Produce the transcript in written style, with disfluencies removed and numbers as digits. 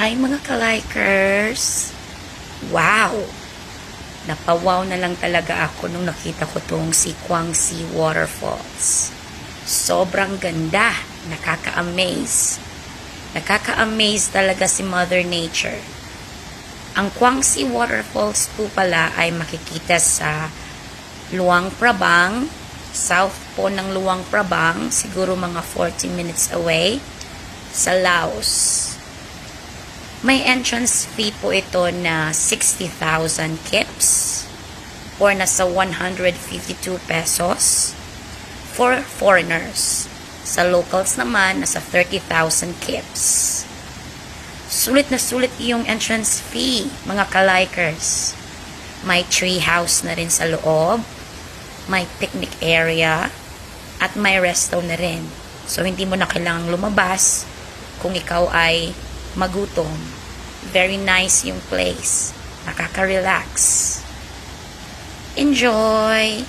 Hi mga ka-likers! Wow! Napawaw na lang talaga ako nung nakita ko tong si Guangxi Waterfalls. Sobrang ganda! Nakaka-amaze. Nakaka-amaze talaga si Mother Nature. Ang Guangxi Waterfalls po pala ay makikita sa Luang Prabang, south po ng Luang Prabang, siguro mga 40 minutes away, sa Laos. May entrance fee po ito na 60,000 kips or nasa 152 pesos for foreigners. Sa locals naman, nasa 30,000 kips. Sulit na sulit yung entrance fee, mga ka-likers. May tree house na rin sa loob, may picnic area, at may resto na rin. So, hindi mo na kailangang lumabas kung ikaw ay magutom. Very nice yung place. Nakaka-relax. Enjoy!